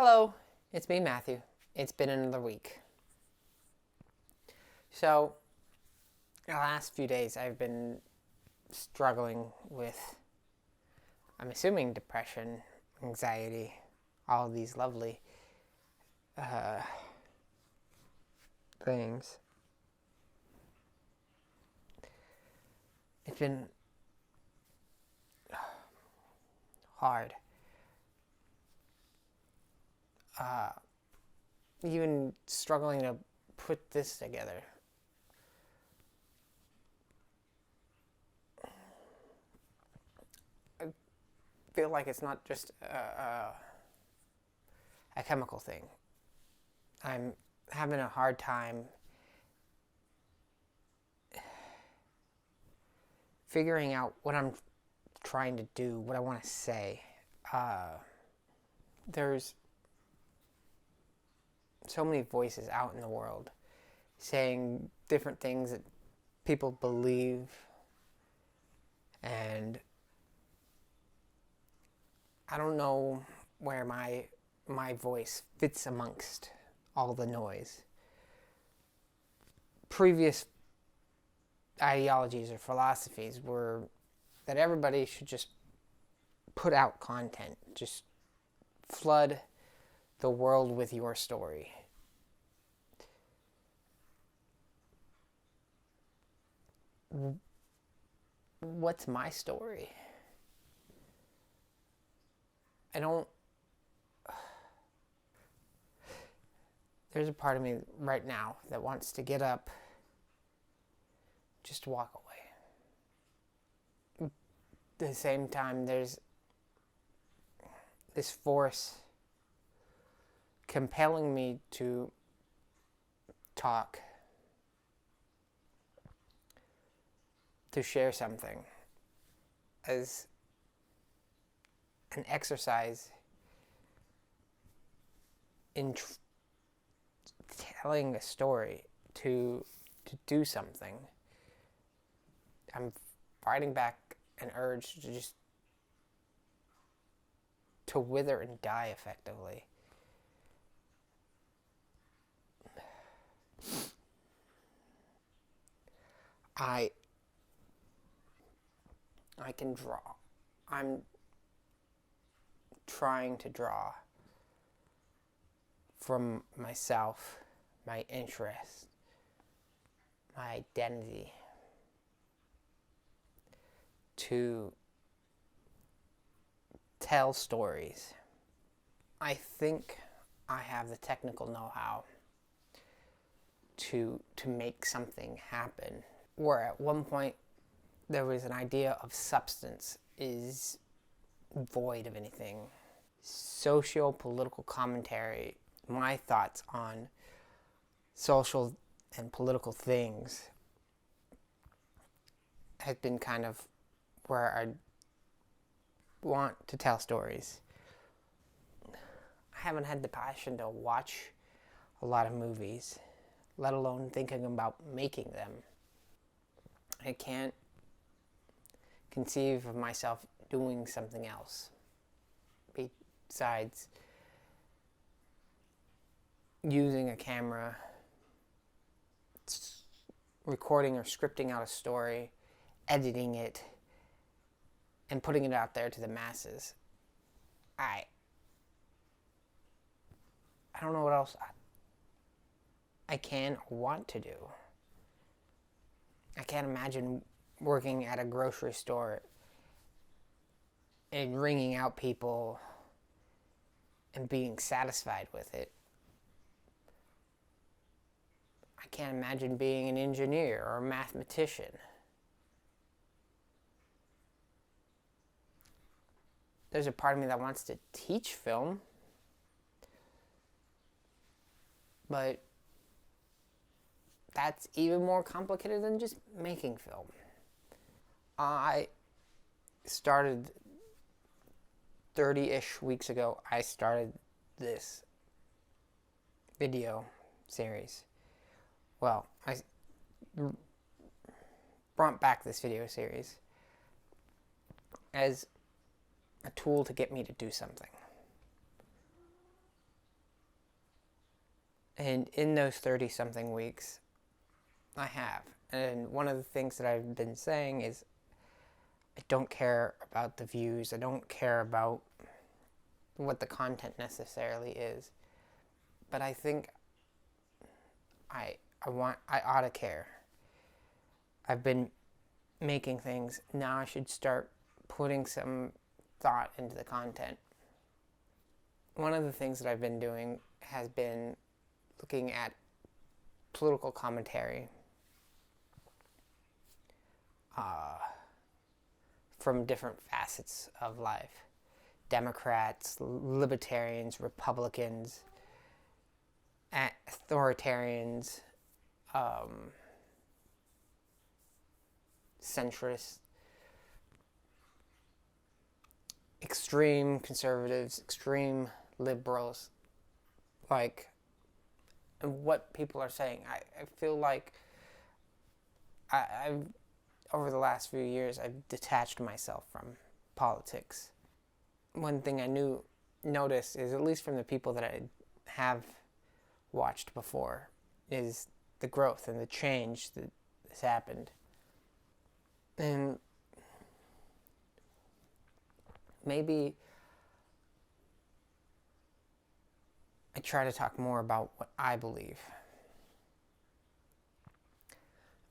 Hello, it's me, Matthew. It's been another week. So, the last few days I've been struggling with, I'm assuming, depression, anxiety, all of these lovely things. It's been hard. Even struggling to put this together. I feel like it's not just a chemical thing. I'm having a hard time figuring out what I'm trying to do, what I want to say. There's so many voices out in the world saying different things that people believe, and I don't know where my voice fits amongst all the noise. Previous ideologies or philosophies were that everybody should just put out content, just flood the world with your story. What's my story? I don't. There's a part of me right now that wants to get up, just walk away. At the same time, there's this force compelling me to talk, to share something as an exercise in telling a story, to do something. I'm fighting back an urge to just to wither and die effectively. I can draw. I'm trying to draw from myself, my interest, my identity, to tell stories. I think I have the technical know-how to make something happen. Where at one point there was an idea of substance is void of anything. Socio-political commentary, my thoughts on social and political things has been kind of where I want to tell stories. I haven't had the passion to watch a lot of movies, let alone thinking about making them. I can't conceive of myself doing something else besides using a camera, recording or scripting out a story, editing it, and putting it out there to the masses. I don't know what else I can or want to do. I can't imagine working at a grocery store and ringing out people and being satisfied with it. I can't imagine being an engineer or a mathematician. There's a part of me that wants to teach film, but that's even more complicated than just making film. I started 30-ish weeks ago, I started this video series. Well, I brought back this video series as a tool to get me to do something. And in those 30-something weeks, I have. And one of the things that I've been saying is I don't care about the views. I don't care about what the content necessarily is. But I think I ought to care. I've been making things. Now I should start putting some thought into the content. One of the things that I've been doing has been looking at political commentary from different facets of life. Democrats, libertarians, Republicans, authoritarians, centrists, extreme conservatives, extreme liberals, and what people are saying. I feel like I've over the last few years, I've detached myself from politics. One thing I noticed is, at least from the people that I have watched before, is the growth and the change that has happened. And maybe I try to talk more about what I believe.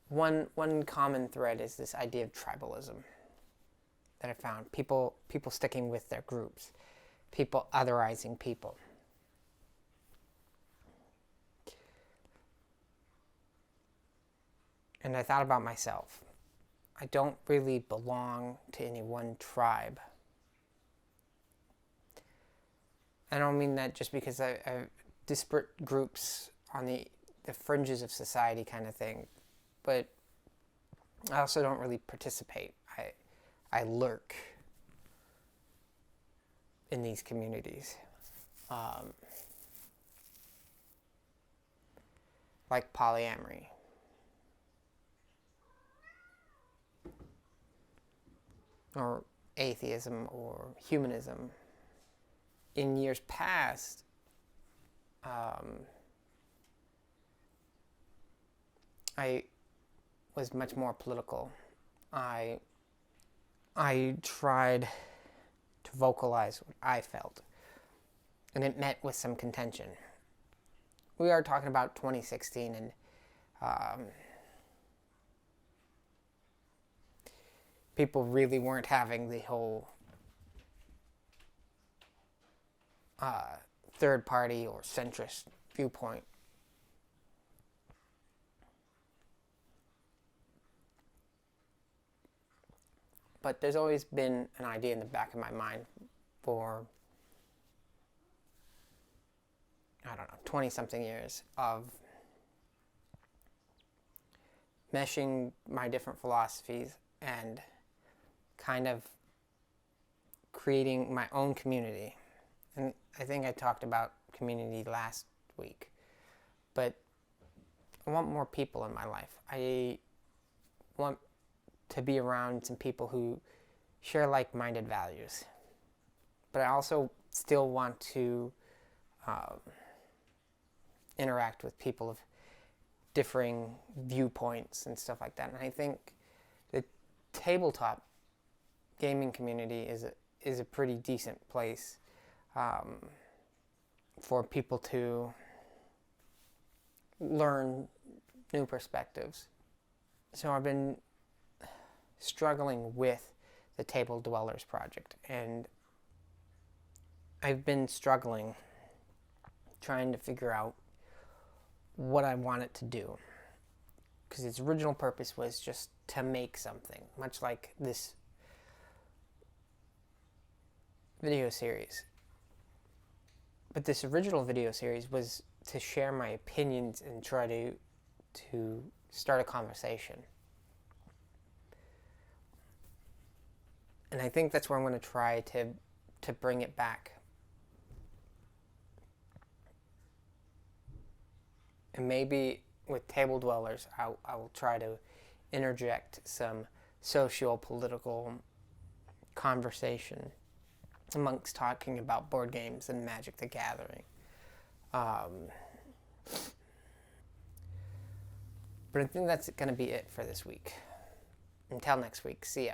One common thread is this idea of tribalism that I found. People sticking with their groups. People otherizing people. And I thought about myself. I don't really belong to any one tribe. I don't mean that just because I disparate groups on the fringes of society kind of thing. But I also don't really participate. I lurk in these communities. Like polyamory. Or atheism or humanism. In years past, I was much more political. I tried to vocalize what I felt, and it met with some contention. We are talking about 2016, and people really weren't having the whole third party or centrist viewpoint. But there's always been an idea in the back of my mind for, 20-something years of meshing my different philosophies and kind of creating my own community. And I think I talked about community last week. But I want more people in my life. I want to be around some people who share like-minded values. But I also still want to interact with people of differing viewpoints and stuff like that. And I think the tabletop gaming community is a pretty decent place for people to learn new perspectives. So I've been struggling with the Table Dwellers project, and I've been struggling trying to figure out what I want it to do, because its original purpose was just to make something, much like this video series. But this original video series was to share my opinions and try to start a conversation. And I think that's where I'm going to try to bring it back. And maybe with Table Dwellers, I will try to interject some socio-political conversation amongst talking about board games and Magic the Gathering. But I think that's going to be it for this week. Until next week, see ya.